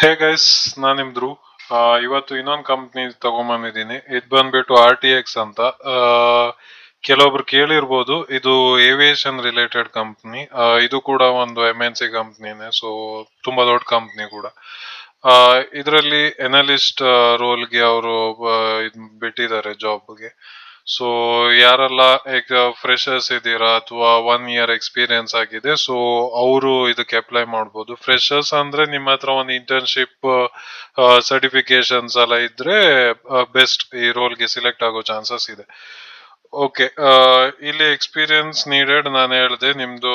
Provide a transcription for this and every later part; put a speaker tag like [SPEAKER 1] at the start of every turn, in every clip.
[SPEAKER 1] Hey guys, ನಾನು ನಿಮ್ ಧ್ರುವ್. ಇವತ್ತು ಇನ್ನೊಂದು ಕಂಪ್ನಿ ತಗೊಂಬಂದಿದ್ದೀನಿ. ಇದು ಬಂದ್ಬಿಟ್ಟು RTX ಅಂತ. ಕೆಲವೊಬ್ರು ಕೇಳಿರ್ಬೋದು, ಇದು ಏವಿಯೇಷನ್ ರಿಲೇಟೆಡ್ ಕಂಪ್ನಿ. ಇದು ಕೂಡ ಒಂದು MNC ಕಂಪ್ನಿನೇ, ಸೊ ತುಂಬಾ ದೊಡ್ಡ ಕಂಪ್ನಿ ಕೂಡ. ಇದರಲ್ಲಿ ಎನಲಿಸ್ಟ್ ರೋಲ್ಗೆ ಅವರು ಬಿಟ್ಟಿದ್ದಾರೆ ಜಾಬ್ಗೆ. ಸೊ ಯಾರೆಲ್ಲ ಈಗ ಫ್ರೆಶರ್ಸ್ ಇದ್ದೀರಾ ಅಥವಾ 1 ಇಯರ್ ಎಕ್ಸ್ಪೀರಿಯನ್ಸ್ ಆಗಿದೆ, ಸೊ ಅವರು ಇದಕ್ಕೆ ಅಪ್ಲೈ ಮಾಡ್ಬೋದು. ಫ್ರೆಶರ್ಸ್ ಅಂದ್ರೆ ನಿಮ್ಮ ಹತ್ರ ಒಂದು ಇಂಟರ್ನ್ಶಿಪ್ ಸರ್ಟಿಫಿಕೇಶನ್ಸ್ ಎಲ್ಲ ಇದ್ರೆ ಬೆಸ್ಟ್, ಈ ರೋಲ್ಗೆ ಸಿಲೆಕ್ಟ್ ಆಗೋ ಚಾನ್ಸಸ್ ಇದೆ. ಓಕೆ, ಇಲ್ಲಿ ಎಕ್ಸ್ಪೀರಿಯನ್ಸ್ ನೀಡೆಡ್ ನಾನು ಹೇಳಿದೆ. ನಿಮ್ದು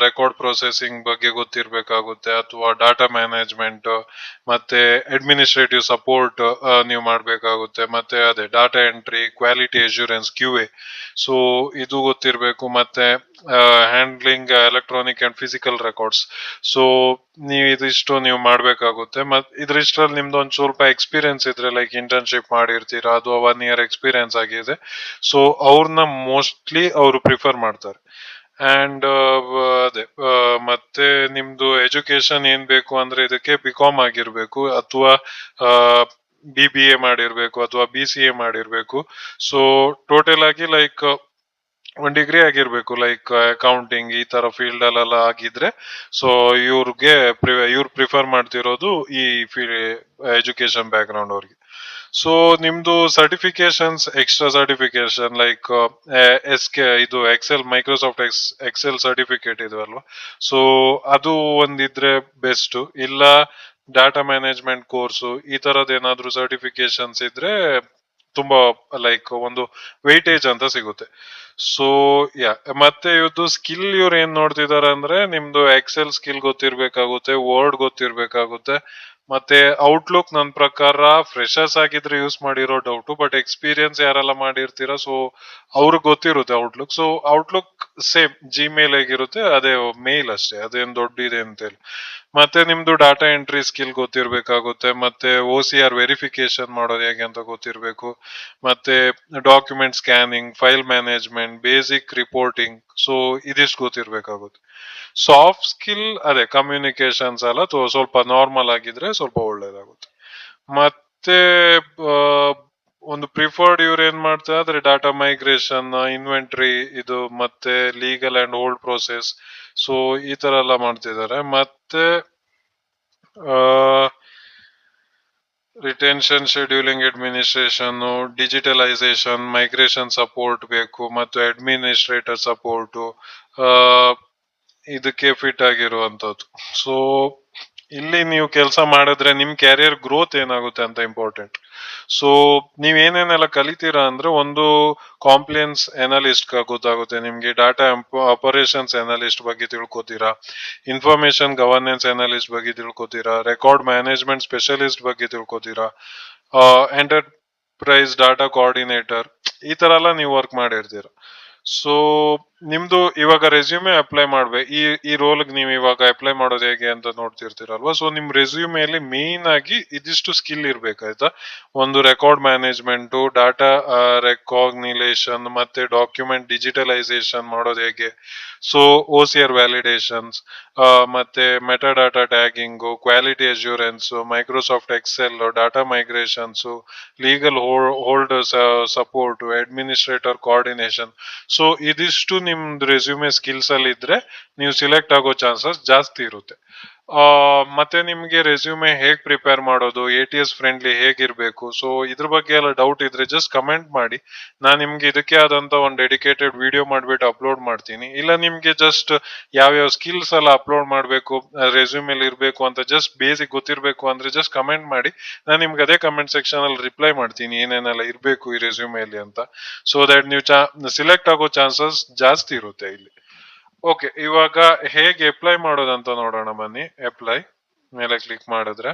[SPEAKER 1] ರೆಕಾರ್ಡ್ ಪ್ರೊಸೆಸಿಂಗ್ ಬಗ್ಗೆ ಗೊತ್ತಿರ್ಬೇಕಾಗುತ್ತೆ, ಅಥವಾ ಡಾಟಾ ಮ್ಯಾನೇಜ್ಮೆಂಟ್ ಮತ್ತೆ ಅಡ್ಮಿನಿಸ್ಟ್ರೇಟಿವ್ ಸಪೋರ್ಟ್ ನೀವು ಮಾಡಬೇಕಾಗುತ್ತೆ. ಮತ್ತೆ ಅದೇ data entry, quality assurance, QA, so ಇದು ಗೊತ್ತಿರಬೇಕು. ಮತ್ತೆ handling electronic and physical records, so ನೀವು ಇದಿಷ್ಟು ನೀವು ಮಾಡ್ಬೇಕಾಗುತ್ತೆ. ಇದ್ರಿಷ್ಟರಲ್ಲಿ ನಿಮ್ದು ಒಂದ್ ಸ್ವಲ್ಪ ಎಕ್ಸ್ಪೀರಿಯನ್ಸ್ ಇದ್ರೆ, ಲೈಕ್ ಇಂಟರ್ನ್ಶಿಪ್ ಮಾಡಿರ್ತೀರಾ ಅಥವಾ 1 ಇಯರ್ ಎಕ್ಸ್ಪೀರಿಯನ್ಸ್ ಆಗಿದೆ, ಸೊ ಅವ್ರನ್ನ ಮೋಸ್ಟ್ಲಿ ಅವರು ಪ್ರಿಫರ್ ಮಾಡ್ತಾರೆ. ಅಂಡ್ ಅದೇ ಮತ್ತೆ ನಿಮ್ದು ಎಜುಕೇಶನ್ ಏನ್ ಬೇಕು ಅಂದ್ರೆ, ಇದಕ್ಕೆ BCom ಆಗಿರ್ಬೇಕು ಅಥವಾ BBA ಮಾಡಿರ್ಬೇಕು ಅಥವಾ BCA ಮಾಡಿರ್ಬೇಕು. ಸೊ ಟೋಟಲ್ ಆಗಿ ಲೈಕ್ 1 ಡಿಗ್ರಿ ಆಗಿರ್ಬೇಕು, ಲೈಕ್ ಅಕೌಂಟಿಂಗ್ ಈ ತರ ಫೀಲ್ಡ್ ಅಲ್ಲೆಲ್ಲ ಆಗಿದ್ರೆ, ಸೊ ಇವ್ರು ಪ್ರಿಫರ್ ಮಾಡ್ತಿರೋದು ಈ ಎಜುಕೇಶನ್ ಬ್ಯಾಕ್ ಗ್ರೌಂಡ್ ಅವ್ರಿಗೆ. ಸೊ ನಿಮ್ದು ಸರ್ಟಿಫಿಕೇಶನ್ಸ್, ಎಕ್ಸ್ಟ್ರಾ ಸರ್ಟಿಫಿಕೇಶನ್ ಲೈಕ್ ಇದು ಮೈಕ್ರೋಸಾಫ್ಟ್ ಎಕ್ಸೆಲ್ ಸರ್ಟಿಫಿಕೇಟ್ ಇದೆ ಅಲ್ವಾ, ಸೊ ಅದು ಒಂದಿದ್ರೆ ಬೆಸ್ಟ್. ಇಲ್ಲ ಡಾಟಾ ಮ್ಯಾನೇಜ್ಮೆಂಟ್ ಕೋರ್ಸು ಈ ತರದ್ ಏನಾದ್ರು ಸರ್ಟಿಫಿಕೇಶನ್ಸ್ ಇದ್ರೆ ತುಂಬಾ ಲೈಕ್ ಒಂದು ವೆಯ್ಟೇಜ್ ಅಂತ ಸಿಗುತ್ತೆ. ಸೊ ಯಾ, ಮತ್ತೆ ಇವತ್ತು ಸ್ಕಿಲ್ ಇವ್ರು ಏನ್ ನೋಡ್ತಿದಾರೆ ಅಂದ್ರೆ, ನಿಮ್ದು ಎಕ್ಸೆಲ್ ಸ್ಕಿಲ್ ಗೊತ್ತಿರ್ಬೇಕಾಗುತ್ತೆ, ವರ್ಡ್ ಗೊತ್ತಿರ್ಬೇಕಾಗುತ್ತೆ, ಮತ್ತೆ ಔಟ್ಲುಕ್ ನನ್ನ ಪ್ರಕಾರ ಫ್ರೆಶರ್ಸ್ ಆಗಿದ್ರೆ ಯೂಸ್ ಮಾಡಿರೋ ಡೌಟು, ಬಟ್ ಎಕ್ಸ್ಪೀರಿಯನ್ಸ್ ಯಾರೆಲ್ಲ ಮಾಡಿರ್ತೀರಾ, ಸೊ ಅವ್ರಿಗೆ ಗೊತ್ತಿರುತ್ತೆ outlook. So outlook same Gmail ಹೇಗಿರುತ್ತೆ ಅದೇ ಮೇಲ್ ಅಷ್ಟೇ, ಅದೇನ್ ದೊಡ್ಡದಿದೆ ಅಂತೇಳಿ. ಮತ್ತೆ ನಿಮ್ದು ಡಾಟಾ ಎಂಟ್ರಿ ಸ್ಕಿಲ್ ಗೊತ್ತಿರ್ಬೇಕಾಗುತ್ತೆ, ಮತ್ತೆ OCR ವೆರಿಫಿಕೇಶನ್ ಮಾಡೋದು ಹೇಗೆ ಅಂತ ಗೊತ್ತಿರ್ಬೇಕು, ಮತ್ತೆ document scanning, file management, basic reporting, so ಇದಿಷ್ಟು ಗೊತ್ತಿರ್ಬೇಕಾಗುತ್ತೆ. ಸಾಫ್ಟ್ ಸ್ಕಿಲ್ ಅದೇ ಕಮ್ಯುನಿಕೇಶನ್ಸ್ ಎಲ್ಲ ಸ್ವಲ್ಪ ನಾರ್ಮಲ್ ಆಗಿದ್ರೆ ಸ್ವಲ್ಪ ಒಳ್ಳೇದಾಗುತ್ತೆ. ಮತ್ತೆ ಆ, ಒಂದು ಪ್ರಿಫರ್ಡ್ ಇವ್ರು ಏನ್ ಮಾಡ್ತಾರೆ ಅಂದ್ರೆ, ಡಾಟಾ ಮೈಗ್ರೇಷನ್, ಇನ್ವೆಂಟ್ರಿ ಇದು, ಮತ್ತೆ legal and hold process, so ಈ ತರ ಎಲ್ಲ ಮಾಡ್ತಿದ್ದಾರೆ. ಮತ್ತೆ retention, scheduling, administration, digitalisation, migration support ಬೇಕು, ಮತ್ತು ಅಡ್ಮಿನಿಸ್ಟ್ರೇಟರ್ ಸಪೋರ್ಟ್ ಇದಕ್ಕೆ ಫಿಟ್ ಆಗಿರುವಂತದ್ದು. ಸೊ ಇಲ್ಲಿ ನೀವು ಕೆಲಸ ಮಾಡಿದ್ರೆ ನಿಮ್ ಕ್ಯಾರಿಯರ್ ಗ್ರೋತ್ ಏನಾಗುತ್ತೆ ಅಂತ ಇಂಪಾರ್ಟೆಂಟ್. ಸೊ ನೀವ್ ಏನೇನೆಲ್ಲ ಕಲಿತೀರಾ ಅಂದ್ರೆ, ಒಂದು ಕಾಂಪ್ಲಿಯನ್ಸ್ ಎನಲಿಸ್ಟ್ ಗೊತ್ತಾಗುತ್ತೆ ನಿಮ್ಗೆ, ಡಾಟಾ ಆಪರೇಷನ್ಸ್ ಎನಲಿಸ್ಟ್ ಬಗ್ಗೆ ತಿಳ್ಕೊತೀರಾ, ಇನ್ಫಾರ್ಮೇಶನ್ ಗವರ್ನೆನ್ಸ್ ಎನಲಿಸ್ಟ್ ಬಗ್ಗೆ ತಿಳ್ಕೊತೀರಾ, ರೆಕಾರ್ಡ್ ಮ್ಯಾನೇಜ್ಮೆಂಟ್ ಸ್ಪೆಷಲಿಸ್ಟ್ ಬಗ್ಗೆ ತಿಳ್ಕೊತೀರಾ, ಎಂಟರ್ಪ್ರೈಸ್ ಡಾಟಾ ಕೋಆರ್ಡಿನೇಟರ್, ಈ ತರ ಎಲ್ಲ ನೀವು ವರ್ಕ್ ಮಾಡಿರ್ತೀರ. ಸೊ ನಿಮ್ದು ಇವಾಗ ರೆಸ್ಯೂಮೆ ಅಪ್ಲೈ ಮಾಡ್ಬೇಕು, ಈ ರೋಲ್ಗೆ ನೀವು ಇವಾಗ ಅಪ್ಲೈ ಮಾಡೋದು ಹೇಗೆ ಅಂತ ನೋಡ್ತಿರ್ತೀರಲ್ವಾ. ಸೊ ನಿಮ್ ರೆಸ್ಯೂಮೆಯಲ್ಲಿ ಮೇನ್ ಆಗಿ ಇದಿಷ್ಟು ಸ್ಕಿಲ್ ಇರ್ಬೇಕಾಯ್ತಾ. ಒಂದು ರೆಕಾರ್ಡ್ ಮ್ಯಾನೇಜ್ಮೆಂಟ್, ಡಾಟಾ ರೆಕಾಗ್ನಿಲೇಷನ್, ಮತ್ತೆ ಡಾಕ್ಯುಮೆಂಟ್ ಡಿಜಿಟಲೈಸೇಷನ್ ಮಾಡೋದು ಹೇಗೆ, ಸೊ OCR ವ್ಯಾಲಿಡೇಷನ್ಸ್, ಮತ್ತೆ metadata tagging, quality assurance, Microsoft Excel, data migrations, legal hold support, administrator coordination. So ಇದಿಷ್ಟು ನಿಮ್ದು ರೆಸ್ಯೂಮೆ ಸ್ಕಿಲ್ಸ್ ಅಲ್ಲಿ ಇದ್ರೆ ನೀವು ಸಿಲೆಕ್ಟ್ ಆಗೋ ಚಾನ್ಸಸ್ ಜಾಸ್ತಿ ಇರುತ್ತೆ. ಮತ್ತೆ ನಿಮ್ಗೆ ರೆಸ್ಯೂಮೆ ಹೇಗ್ ಪ್ರಿಪೇರ್ ಮಾಡೋದು, ATS ಫ್ರೆಂಡ್ಲಿ ಹೇಗಿರ್ಬೇಕು, ಸೊ ಇದ್ರ ಬಗ್ಗೆ ಎಲ್ಲ ಡೌಟ್ ಇದ್ರೆ ಜಸ್ಟ್ ಕಮೆಂಟ್ ಮಾಡಿ. ನಾನು ನಿಮ್ಗೆ ಇದಕ್ಕೆ ಆದಂತ ಒಂದು ಡೆಡಿಕೇಟೆಡ್ ವಿಡಿಯೋ ಮಾಡ್ಬಿಟ್ಟು ಅಪ್ಲೋಡ್ ಮಾಡ್ತೀನಿ. ಇಲ್ಲ ನಿಮ್ಗೆ ಜಸ್ಟ್ ಯಾವ್ಯಾವ ಸ್ಕಿಲ್ಸ್ ಎಲ್ಲ ಅಪ್ಲೋಡ್ ಮಾಡ್ಬೇಕು, ರೆಸ್ಯೂಮೆಲಿ ಇರ್ಬೇಕು ಅಂತ ಜಸ್ಟ್ ಬೇಸಿಕ್ ಗೊತ್ತಿರ್ಬೇಕು ಅಂದ್ರೆ ಜಸ್ಟ್ ಕಮೆಂಟ್ ಮಾಡಿ. ನಾನು ನಿಮ್ಗೆ ಅದೇ ಕಮೆಂಟ್ ಸೆಕ್ಷನ್ ಅಲ್ಲಿ ರಿಪ್ಲೈ ಮಾಡ್ತೀನಿ ಏನೇನೆಲ್ಲ ಇರ್ಬೇಕು ಈ ರೆಸ್ಯೂಮೆಲಿ ಅಂತ, ಸೊ ದಟ್ ನೀವು ಸಿಲೆಕ್ಟ್ ಆಗೋ ಚಾನ್ಸಸ್ ಜಾಸ್ತಿ ಇರುತ್ತೆ ಇಲ್ಲಿ. ಓಕೆ, ಇವಾಗ ಹೇಗೆ ಅಪ್ಲೈ ಮಾಡೋದಂತ ನೋಡೋಣ ಬನ್ನಿ. ಅಪ್ಲೈ ಮೇಲೆ ಕ್ಲಿಕ್ ಮಾಡಿದ್ರೆ,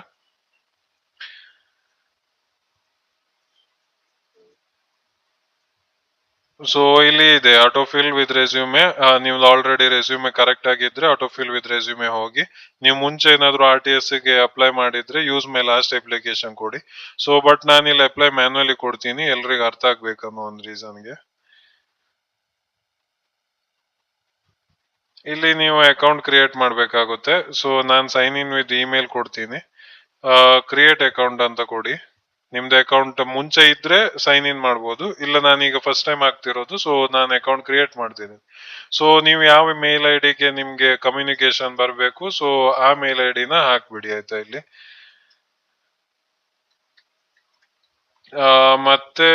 [SPEAKER 1] ಸೊ ಇಲ್ಲಿ ಇದೆ ಆಟೋಫಿಲ್ ವಿತ್ ರೆಸ್ಯೂಮೆ. ನಿಮ್ದು ಆಲ್ರೆಡಿ ರೆಸ್ಯೂಮೆ ಕರೆಕ್ಟ್ ಆಗಿದ್ರೆ ಆಟೋಫಿಲ್ ವಿತ್ ರೆಸ್ಯೂಮೆ ಹೋಗಿ, ನೀವು ಮುಂಚೆ ಏನಾದ್ರು RTS ಗೆ ಅಪ್ಲೈ ಮಾಡಿದ್ರೆ ಯೂಸ್ ಮೈ ಲಾಸ್ಟ್ ಅಪ್ಲಿಕೇಶನ್ ಕೊಡಿ. ಸೊ ಬಟ್ ನಾನು ಇಲ್ಲಿ ಅಪ್ಲೈ ಮ್ಯಾನ್ಯುಯಲಿ ಕೊಡ್ತೀನಿ, ಎಲ್ರಿಗೂ ಅರ್ಥ ಆಗ್ಬೇಕನ್ನೋ ಒಂದು ರೀಸನ್ಗೆ. ಇಲ್ಲಿ ನೀವು ಅಕೌಂಟ್ ಕ್ರಿಯೇಟ್ ಮಾಡ್ಬೇಕಾಗುತ್ತೆ. ಸೊ ನಾನು ಸೈನ್ ಇನ್ ವಿತ್ ಇಮೇಲ್ ಕೊಡ್ತೀನಿ. ಕ್ರಿಯೇಟ್ ಅಕೌಂಟ್ ಅಂತ ಕೊಡಿ. ನಿಮ್ದು ಅಕೌಂಟ್ ಮುಂಚೆ ಇದ್ರೆ ಸೈನ್ ಇನ್ ಮಾಡ್ಬೋದು, ಇಲ್ಲ ನಾನೀಗ ಫಸ್ಟ್ ಟೈಮ್ ಆಗ್ತಿರೋದು, ಸೊ ನಾನು ಅಕೌಂಟ್ ಕ್ರಿಯೇಟ್ ಮಾಡ್ತೀನಿ. ಸೊ ನೀವು ಯಾವ ಮೇಲ್ ಐ ಡಿಗೆ ನಿಮ್ಗೆ ಕಮ್ಯುನಿಕೇಶನ್ ಬರಬೇಕು, ಸೊ ಆ ಮೇಲ್ ಐ ಡಿನ ಹಾಕ್ಬಿಡಿ ಆಯ್ತಾ ಇಲ್ಲಿ. ಮತ್ತೆ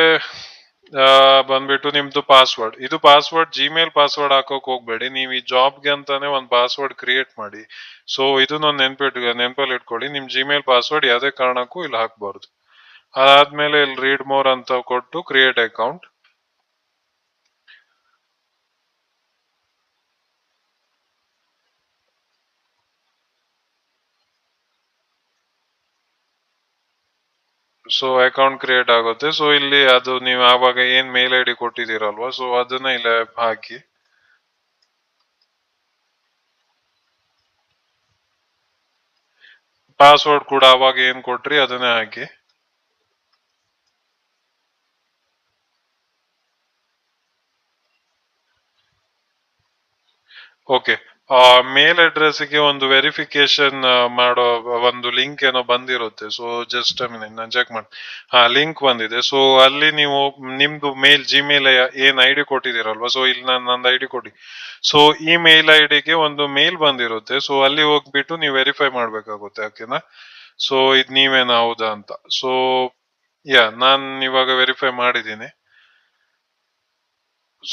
[SPEAKER 1] ಬಂದ್ಬಿಟ್ಟು ನಿಮ್ದು ಪಾಸ್ವರ್ಡ್, ಇದು ಪಾಸ್ವರ್ಡ್ ಜಿಮೇಲ್ ಪಾಸ್ವರ್ಡ್ ಹಾಕೋಕ್ ಹೋಗ್ಬೇಡಿ, ನೀವು ಈ ಜಾಬ್ಗೆ ಅಂತಾನೆ ಒಂದು ಪಾಸ್ವರ್ಡ್ ಕ್ರಿಯೇಟ್ ಮಾಡಿ. ಸೊ ಇದನ್ನ ನೆನಪಲ್ಲಿ ಇಟ್ಕೊಳ್ಳಿ, ನಿಮ್ ಜಿಮೇಲ್ ಪಾಸ್ವರ್ಡ್ ಯಾವುದೇ ಕಾರಣಕ್ಕೂ ಇಲ್ಲಿ ಹಾಕ್ಬಾರ್ದು. ಅದಾದ್ಮೇಲೆ ಇಲ್ಲಿ ರೀಡ್ ಮೋರ್ ಅಂತ ಕೊಟ್ಟು create account. So account create ಆಗುತ್ತೆ. ಸೊ ಇಲ್ಲಿ ಅದು ನೀವು ಆವಾಗ ಏನ್ ಮೇಲ್ ಐ ಡಿ ಕೊಟ್ಟಿದ್ದೀರಲ್ವಾ, ಸೊ ಅದನ್ನ ಇಲ್ಲಿ ಹಾಕಿ. ಪಾಸ್ವರ್ಡ್ ಕೂಡ ಅವಾಗ ಏನ್ ಕೊಟ್ರಿ ಅದನ್ನೇ ಹಾಕಿ. ಓಕೆ, ಮೇಲ್ ಅಡ್ರೆಸ್ಗೆ ಒಂದು ವೆರಿಫಿಕೇಶನ್ ಮಾಡೋ ಒಂದು ಲಿಂಕ್ ಏನೋ ಬಂದಿರುತ್ತೆ. ಸೊ ಜಸ್ಟ್ ನಾನು ಚೆಕ್ ಮಾಡಿ, ಲಿಂಕ್ ಬಂದಿದೆ. ಸೊ ಅಲ್ಲಿ ನೀವು ನಿಮ್ದು ಮೇಲ್ ಜಿಮೇಲ್ ಏನ್ ಐ ಡಿ ಕೊಟ್ಟಿದ್ದೀರಲ್ವಾ, ಸೊ ಇಲ್ಲಿ ನಾನು ನಂದು ಐ ಡಿ ಕೊಡಿ. ಸೊ ಈ ಮೇಲ್ ಐ ಡಿಗೆ ಒಂದು ಮೇಲ್ ಬಂದಿರುತ್ತೆ. ಸೊ ಅಲ್ಲಿ ಹೋಗ್ಬಿಟ್ಟು ನೀವು ವೆರಿಫೈ ಮಾಡ್ಬೇಕಾಗುತ್ತೆ, ಓಕೆನಾ. ಸೊ ಇದು ನೀವೇನ ಹೌದಾ ಅಂತ. ಸೊ ನಾನು ಇವಾಗ ವೆರಿಫೈ ಮಾಡಿದ್ದೀನಿ.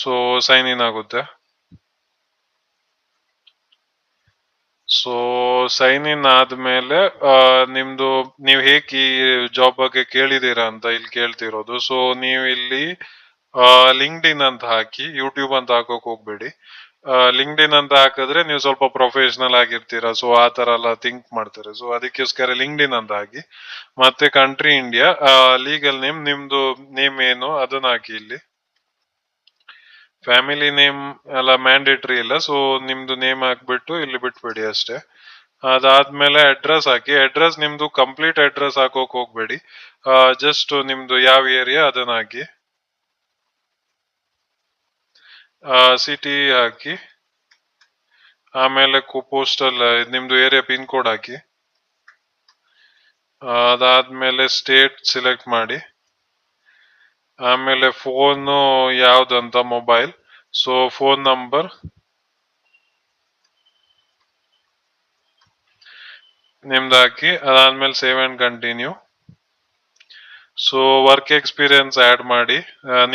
[SPEAKER 1] ಸೊ ಸೈನ್ ಇನ್ ಆಗುತ್ತೆ. ಸೊ ಸೈನ್ ಇನ್ ಆದ್ಮೇಲೆ ನಿಮ್ದು ನೀವು ಹೇಗೆ ಈ ಜಾಬ್ ಬಗ್ಗೆ ಕೇಳಿದೀರಾ ಅಂತ ಇಲ್ಲಿ ಕೇಳ್ತಿರೋದು. ಸೊ ನೀವು ಇಲ್ಲಿ ಲಿಂಕ್ಡ್ ಇನ್ ಅಂತ ಹಾಕಿ, ಯೂಟ್ಯೂಬ್ ಅಂತ ಹಾಕೋಕ್ ಹೋಗ್ಬೇಡಿ. ಲಿಂಕ್ಡ್ ಇನ್ ಅಂತ ಹಾಕಿದ್ರೆ ನೀವು ಸ್ವಲ್ಪ ಪ್ರೊಫೆಷನಲ್ ಆಗಿರ್ತೀರಾ, ಸೊ ಆ ತರ ಎಲ್ಲ ಥಿಂಕ್ ಮಾಡ್ತಾರೆ. ಸೊ ಅದಕ್ಕೋಸ್ಕರ ಲಿಂಕ್ಡ್ ಇನ್ ಅಂತ ಹಾಕಿ. ಮತ್ತೆ ಕಂಟ್ರಿ ಇಂಡಿಯಾ, ಲೀಗಲ್ ನೇಮ್ ನಿಮ್ದು ನೇಮ್ ಏನು ಅದನ್ನ ಹಾಕಿ ಇಲ್ಲಿ. ಫ್ಯಾಮಿಲಿ ನೇಮ್ ಎಲ್ಲ ಮ್ಯಾಂಡೇಟ್ರಿ ಇಲ್ಲ, ಸೊ ನಿಮ್ದು ನೇಮ್ ಹಾಕ್ಬಿಟ್ಟು ಇಲ್ಲಿ ಬಿಟ್ಬಿಡಿ ಅಷ್ಟೇ. ಅದಾದ್ಮೇಲೆ ಅಡ್ರೆಸ್ ಹಾಕಿ. ಅಡ್ರೆಸ್ ನಿಮ್ದು ಕಂಪ್ಲೀಟ್ ಅಡ್ರೆಸ್ ಹಾಕೋಕ್ ಹೋಗ್ಬೇಡಿ, ಜಸ್ಟ್ ನಿಮ್ದು ಯಾವ ಏರಿಯಾ ಅದನ್ನ ಹಾಕಿ. ಸಿಟಿ ಹಾಕಿ. ಆಮೇಲೆ ಪೋಸ್ಟಲ್ ನಿಮ್ದು ಏರಿಯಾ ಪಿನ್ ಕೋಡ್ ಹಾಕಿ. ಅದಾದ್ಮೇಲೆ ಸ್ಟೇಟ್ ಸೆಲೆಕ್ಟ್ ಮಾಡಿ. ಆಮೇಲೆ ಫೋನು ಯಾವ್ದಂತ ಮೊಬೈಲ್, ಸೊ ಫೋನ್ ನಂಬರ್ ನಿಮ್ದು ಹಾಕಿ. ಅದಾದ್ಮೇಲೆ save and continue. So work experience add ಮಾಡಿ.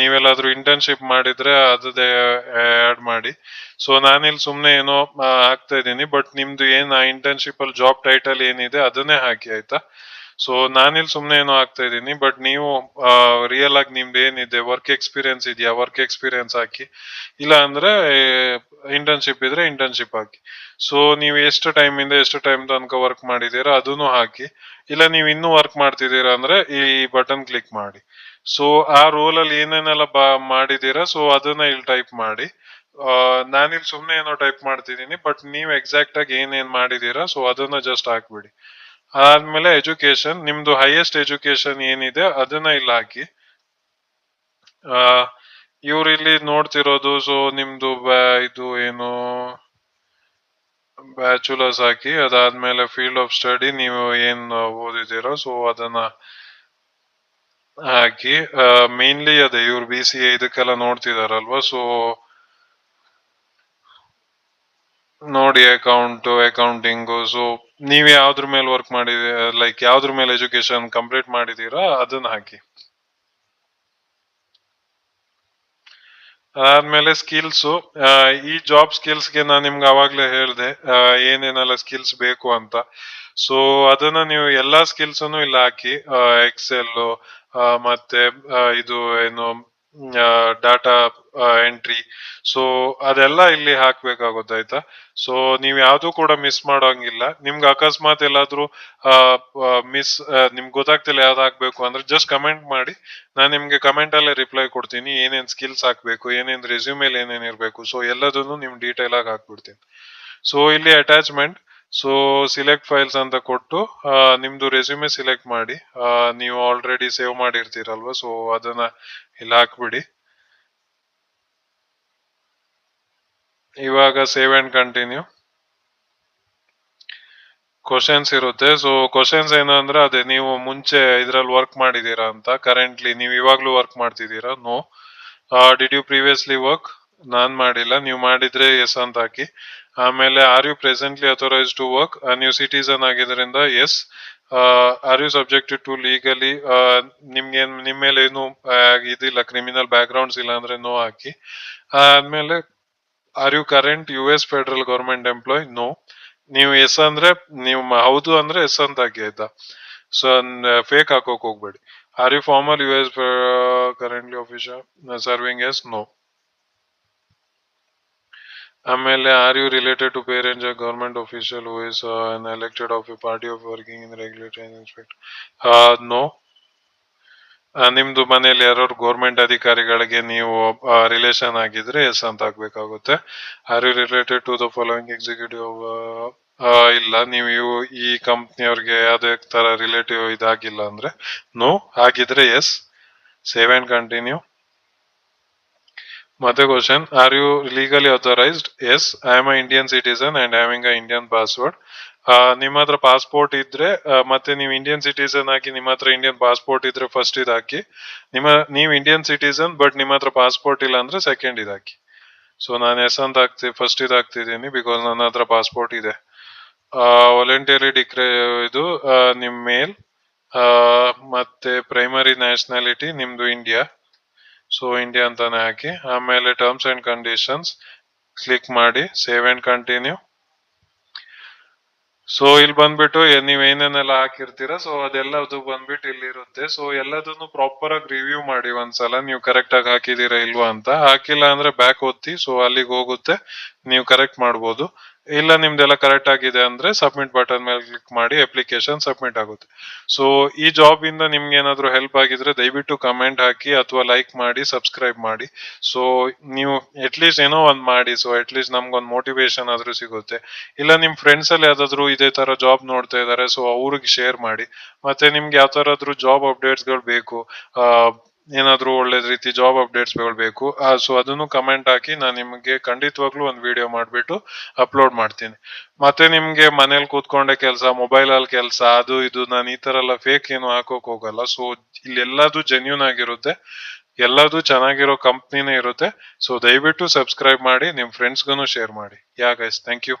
[SPEAKER 1] ನೀವೆಲ್ಲಾದ್ರೂ ಇಂಟರ್ನ್ಶಿಪ್ ಮಾಡಿದ್ರೆ ಅದೇ ಆಡ್ ಮಾಡಿ. ಸೊ ನಾನಿಲ್ಲಿ ಸುಮ್ನೆ ಏನೋ ಹಾಕ್ತಾ ಇದ್ದೀನಿ, ಬಟ್ ನಿಮ್ದು ಏನ್ ಇಂಟರ್ನ್ಶಿಪ್ ಅಲ್ಲಿ ಜಾಬ್ ಟೈಟಲ್ ಏನಿದೆ ಅದನ್ನೇ ಹಾಕಿ ಆಯ್ತಾ. ಸೊ ನಾನಿಲ್ಲಿ ಸುಮ್ನೆ ಏನೋ ಹಾಕ್ತಾ ಇದ್ದೀನಿ, ಬಟ್ ನೀವು ರಿಯಲ್ ಆಗಿ ನಿಮ್ದು ಏನಿದೆ ವರ್ಕ್ ಎಕ್ಸ್ಪೀರಿಯನ್ಸ್ ಇದೆಯಾ ವರ್ಕ್ ಎಕ್ಸ್ಪೀರಿಯನ್ಸ್ ಹಾಕಿ. ಇಲ್ಲ ಅಂದ್ರೆ ಇಂಟರ್ನ್ಶಿಪ್ ಇದ್ರೆ ಇಂಟರ್ನ್ಶಿಪ್ ಹಾಕಿ. ಸೊ ನೀವು ಎಷ್ಟು ಟೈಮ್ ಇಂದ ಎಷ್ಟು ಟೈಮ್ ತನಕ ವರ್ಕ್ ಮಾಡಿದೀರಾ ಅದನ್ನು ಹಾಕಿ. ಇಲ್ಲ ನೀವು ಇನ್ನೂ ವರ್ಕ್ ಮಾಡ್ತಿದ್ದೀರಾ ಅಂದ್ರೆ ಈ ಬಟನ್ ಕ್ಲಿಕ್ ಮಾಡಿ. ಸೊ ಆ ರೋಲ್ ಅಲ್ಲಿ ಏನೇನೆಲ್ಲ ಮಾಡಿದೀರಾ, ಸೊ ಅದನ್ನ ಇಲ್ಲಿ ಟೈಪ್ ಮಾಡಿ. ನಾನಿಲ್ಲಿ ಸುಮ್ನೆ ಏನೋ ಟೈಪ್ ಮಾಡ್ತಿದ್ದೀನಿ, ಬಟ್ ನೀವು ಎಕ್ಸಾಕ್ಟ್ ಆಗಿ ಏನೇನ್ ಮಾಡಿದೀರಾ ಸೊ ಅದನ್ನ ಜಸ್ಟ್ ಹಾಕ್ಬಿಡಿ. ಅದಾದ್ಮೇಲೆ ಎಜುಕೇಶನ್, ನಿಮ್ದು ಹೈಯೆಸ್ಟ್ ಎಜುಕೇಶನ್ ಏನಿದೆ ಅದನ್ನ ಇಲ್ಲಿ ಹಾಕಿ. ಇವ್ರು ಇಲ್ಲಿ ನೋಡ್ತಿರೋದು, ಸೊ ನಿಮ್ದು ಇದು ಏನು ಬ್ಯಾಚುಲರ್ಸ್ ಹಾಕಿ. ಅದಾದ್ಮೇಲೆ ಫೀಲ್ಡ್ ಆಫ್ ಸ್ಟಡಿ ನೀವು ಏನ್ ಓದಿದಿರೋ ಸೊ ಅದನ್ನ ಹಾಕಿ. ಮೇನ್ಲಿ ಅದೇ ಇವ್ರು ಬಿ ಸಿ ಎ ಇದಕ್ಕೆಲ್ಲ ನೋಡ್ತಿದಾರಲ್ವಾ, ಸೊ ನೋಡಿ ಅಕೌಂಟಿಂಗು. ಸೊ ನೀವ್ ಯಾವ್ದ್ರ ಮೇಲೆ ವರ್ಕ್ ಮಾಡಿದೀರಾ, ಲೈಕ್ ಯಾವ್ದ್ರ ಮೇಲೆ ಎಜುಕೇಶನ್ ಕಂಪ್ಲೀಟ್ ಮಾಡಿದೀರಾ ಅದನ್ನ ಹಾಕಿ. ಅದಾದ್ಮೇಲೆ ಸ್ಕಿಲ್ಸ್, ಈ ಜಾಬ್ ಸ್ಕಿಲ್ಸ್ಗೆ ನಾನು ನಿಮ್ಗೆ ಅವಾಗ್ಲೇ ಹೇಳ್ದೆ ಏನೇನೆಲ್ಲ ಸ್ಕಿಲ್ಸ್ ಬೇಕು ಅಂತ. ಸೊ ಅದನ್ನ ನೀವು ಎಲ್ಲಾ ಸ್ಕಿಲ್ಸ್ ಅನ್ನು ಇಲ್ಲಿ ಹಾಕಿ. ಎಕ್ಸೆಲ್, ಮತ್ತೆ ಇದು ಏನು ಡಾಟಾ ಎಂಟ್ರಿ, ಸೊ ಅದೆಲ್ಲ ಇಲ್ಲಿ ಹಾಕ್ಬೇಕಾಗುತ್ತೆ ಆಯ್ತಾ. ಸೊ ನೀವ್ ಯಾವ್ದು ಕೂಡ ಮಿಸ್ ಮಾಡೋಂಗಿಲ್ಲ. ನಿಮ್ಗೆ ಅಕಸ್ಮಾತ್ ಎಲ್ಲಾದ್ರೂ ಮಿಸ್ ನಿಮ್ಗೆ ಗೊತ್ತಾಗ್ತಿಲ್ಲ ಯಾವ್ದು ಹಾಕ್ಬೇಕು ಅಂದ್ರೆ ಜಸ್ಟ್ ಕಮೆಂಟ್ ಮಾಡಿ, ನಾನು ನಿಮ್ಗೆ ಕಮೆಂಟ್ ಅಲ್ಲೇ ರಿಪ್ಲೈ ಕೊಡ್ತೀನಿ. ಏನೇನ್ ಸ್ಕಿಲ್ಸ್ ಹಾಕ್ಬೇಕು, ಏನೇನ್ ರೆಸ್ಯೂಮೇಲ್ ಏನೇನ್ ಇರ್ಬೇಕು, ಸೊ ಎಲ್ಲದನ್ನು ನಿಮ್ ಡೀಟೇಲ್ ಆಗಿ ಹಾಕ್ಬಿಡ್ತೀನಿ. ಸೊ ಇಲ್ಲಿ ಅಟ್ಯಾಚ್ಮೆಂಟ್, ಸೊ ಸಿಲೆಕ್ಟ್ ಫೈಲ್ಸ್ ಅಂತ ಕೊಟ್ಟು ನಿಮ್ದು ರೆಸ್ಯೂಮೆ ಸಿಲೆಕ್ಟ್ ಮಾಡಿ. ನೀವು ಆಲ್ರೆಡಿ ಸೇವ್ ಮಾಡಿರ್ತೀರಲ್ವಾ, ಸೊ ಅದನ್ನ ಇಲ್ಲಿ ಹಾಕ್ಬಿಡಿ. ಇವಾಗ ಸೇವ್ ಅಂಡ್ ಕಂಟಿನ್ಯೂ. ಕ್ವಶನ್ಸ್ ಇರುತ್ತೆ. ಸೊ ಕ್ವಶನ್ಸ್ ಏನು ಅಂದ್ರೆ ಅದೇ ನೀವು ಮುಂಚೆ ಇದ್ರಲ್ಲಿ ವರ್ಕ್ ಮಾಡಿದೀರಾ ಅಂತ, ಕರೆಂಟ್ಲಿ ನೀವು ಇವಾಗ್ಲೂ ವರ್ಕ್ ಮಾಡ್ತಿದ್ದೀರಾ? No. Did you previously work? ನಾನ್ ಮಾಡಿಲ್ಲ, ನೀವು ಮಾಡಿದ್ರೆ ಎಸ್ ಅಂತ ಹಾಕಿ. ಆಮೇಲೆ are you presently authorise to work? ನೀವು ಸಿಟಿಸನ್ ಆಗಿದ್ರಿಂದ yes. Are you subjected to legally, ನಿಮ್ಗೆ ನಿಮ್ ಮೇಲೆ ಏನು ಇದಿಲ್ಲ, ಕ್ರಿಮಿನಲ್ ಬ್ಯಾಕ್ ಗ್ರೌಂಡ್ಸ್ ಇಲ್ಲ ಅಂದ್ರೆ ನೋ ಹಾಕಿ. ಆದ್ಮೇಲೆ are you current US federal government employee? No. ನೀವು ಎಸ್ ಅಂದ್ರೆ ನೀವು ಹೌದು ಅಂದ್ರೆ ಎಸ್ ಅಂತ ಹಾಕಿ, ಆಯ್ತಾ? ಸೊ ಫೇಕ್ ಹಾಕೋಕ್ ಹೋಗ್ಬೇಡಿ. Are you former U S currently officer serving yes? No. ಆಮೇಲೆ are you related to parents government official who is an elected of a party of working in regulatory inspector? No. ನಿಮ್ದು ಮನೆಯಲ್ಲಿ ಯಾರು government ಅಧಿಕಾರಿಗಳಿಗೆ ನೀವು relation ಆಗಿದ್ರೆ yes ಅಂತ ಹಾಕ್ಬೇಕಾಗುತ್ತೆ. Are you related to the following executive? ಇಲ್ಲ, ನೀವು ಈ ಕಂಪ್ನಿಯವ್ರಿಗೆ ಯಾವ್ದೇ ತರ ರಿಲೇಟಿವ್ ಇದಾಗಿಲ್ಲ ಅಂದ್ರೆ ನೋ. ಆಗಿದ್ರೆ ಎಸ್. Save and continue. ಮತ್ತೆ question, are you legally authorised? Yes, I am a Indian citizen and having a Indian password. ನಿಮ್ಮ ಹತ್ರ ಪಾಸ್ಪೋರ್ಟ್ ಇದ್ರೆ ಮತ್ತೆ ನೀವು ಇಂಡಿಯನ್ ಸಿಟಿಸನ್ ಹಾಕಿ, ನಿಮ್ಮ ಹತ್ರ ಇಂಡಿಯನ್ ಪಾಸ್ಪೋರ್ಟ್ ಇದ್ರೆ ಫಸ್ಟ್ ಇದು ಹಾಕಿ. ನೀವು ಇಂಡಿಯನ್ ಸಿಟಿಸನ್ ಬಟ್ ನಿಮ್ಮ ಹತ್ರ ಪಾಸ್ಪೋರ್ಟ್ ಇಲ್ಲ ಅಂದ್ರೆ ಸೆಕೆಂಡ್ ಇದು ಹಾಕಿ. ಸೊ ನಾನು ಎಸ್ ಅಂತ ಫಸ್ಟ್ ಇದು ಹಾಕ್ತಿದ್ದೀನಿ ಬಿಕಾಸ್ ನನ್ನ ಹತ್ರ ಪಾಸ್ಪೋರ್ಟ್ ಇದೆ. ವಾಲಂಟಿಯರಿ ಡಿಕ್ರೇ ಇದು ನಿಮ್ ಮೇಲ್, ಮತ್ತೆ ಪ್ರೈಮರಿ ನ್ಯಾಷನಾಲಿಟಿ ನಿಮ್ದು ಇಂಡಿಯಾ, ಸೊ ಇಂಡಿಯಾ ಅಂತಾನೆ ಹಾಕಿ. ಆಮೇಲೆ ಟರ್ಮ್ಸ್ ಅಂಡ್ ಕಂಡೀಷನ್ಸ್ ಕ್ಲಿಕ್ ಮಾಡಿ, ಸೇವ್ ಅಂಡ್ ಕಂಟಿನ್ಯೂ. ಸೊ ಇಲ್ಲಿ ಬಂದ್ಬಿಟ್ಟು ನೀವ್ ಏನೇನೆಲ್ಲ ಹಾಕಿರ್ತೀರಾ ಸೊ ಅದೆಲ್ಲದು ಬಂದ್ಬಿಟ್ಟು ಇಲ್ಲಿ ಇರುತ್ತೆ. ಸೊ ಎಲ್ಲದನ್ನು ಪ್ರಾಪರ್ ಆಗಿ ರಿವ್ಯೂ ಮಾಡಿ ಒಂದ್ಸಲ, ನೀವು ಕರೆಕ್ಟ್ ಆಗಿ ಹಾಕಿದೀರಾ ಇಲ್ವಾ ಅಂತ. ಹಾಕಿಲ್ಲ ಅಂದ್ರೆ ಬ್ಯಾಕ್ ಒತ್ತಿ, ಸೊ ಅಲ್ಲಿಗೆ ಹೋಗುತ್ತೆ, ನೀವು ಕರೆಕ್ಟ್ ಮಾಡ್ಬೋದು. ಇಲ್ಲ ನಿಮ್ದೆಲ್ಲ ಕರೆಕ್ಟ್ ಆಗಿದೆ ಅಂದ್ರೆ ಸಬ್ಮಿಟ್ ಬಟನ್ ಮೇಲೆ ಕ್ಲಿಕ್ ಮಾಡಿ ಅಪ್ಲಿಕೇಶನ್ ಸಬ್ಮಿಟ್ ಆಗುತ್ತೆ. ಸೊ ಈ ಜಾಬ್ ಇಂದ ನಿಮ್ಗೆ ಏನಾದ್ರು ಹೆಲ್ಪ್ ಆಗಿದ್ರೆ ದಯವಿಟ್ಟು ಕಮೆಂಟ್ ಹಾಕಿ ಅಥವಾ ಲೈಕ್ ಮಾಡಿ, ಸಬ್ಸ್ಕ್ರೈಬ್ ಮಾಡಿ. ಸೊ ನೀವು ಅಟ್ಲೀಸ್ಟ್ ಏನೋ ಒಂದ್ ಮಾಡಿ, ಸೊ ಅಟ್ಲೀಸ್ಟ್ ನಮ್ಗೊಂದು ಮೋಟಿವೇಶನ್ ಆದ್ರೂ ಸಿಗುತ್ತೆ. ಇಲ್ಲ ನಿಮ್ ಫ್ರೆಂಡ್ಸ್ ಅಲ್ಲಿ ಯಾವ್ದಾದ್ರು ಇದೇ ತರ ಜಾಬ್ ನೋಡ್ತಾ ಇದಾರೆ, ಸೊ ಅವ್ರಿಗೆ ಶೇರ್ ಮಾಡಿ. ಮತ್ತೆ ನಿಮ್ಗೆ ಯಾವ ತರಾದ್ರೂ ಜಾಬ್ ಅಪ್ಡೇಟ್ಸ್ ಗಳು ಬೇಕು, ಆ ಏನಾದ್ರೂ ಒಳ್ಳೆ ರೀತಿ ಜಾಬ್ ಅಪ್ಡೇಟ್ಸ್ ಗಳು ಬೇಕು, ಸೊ ಅದನ್ನು ಕಮೆಂಟ್ ಹಾಕಿ, ನಾನು ನಿಮ್ಗೆ ಖಂಡಿತವಾಗ್ಲೂ ಒಂದು ವಿಡಿಯೋ ಮಾಡ್ಬಿಟ್ಟು ಅಪ್ಲೋಡ್ ಮಾಡ್ತೀನಿ. ಮತ್ತೆ ನಿಮ್ಗೆ ಮನೇಲಿ ಕೂತ್ಕೊಂಡೆ ಕೆಲಸ, ಮೊಬೈಲ್ ಅಲ್ಲಿ ಕೆಲಸ, ಅದು ಇದು, ನಾನು ಈ ತರ ಎಲ್ಲ ಫೇಕ್ ಏನು ಹಾಕೋಕ್ ಹೋಗಲ್ಲ. ಸೊ ಇಲ್ಲಿ ಎಲ್ಲದೂ ಜೆನ್ಯೂನ್ ಆಗಿರುತ್ತೆ, ಎಲ್ಲದೂ ಚೆನ್ನಾಗಿರೋ ಕಂಪ್ನಿನೇ ಇರುತ್ತೆ. ಸೊ ದಯವಿಟ್ಟು ಸಬ್ಸ್ಕ್ರೈಬ್ ಮಾಡಿ, ನಿಮ್ ಫ್ರೆಂಡ್ಸ್ಗೂ ಶೇರ್ ಮಾಡಿ. Yeah guys, thank you.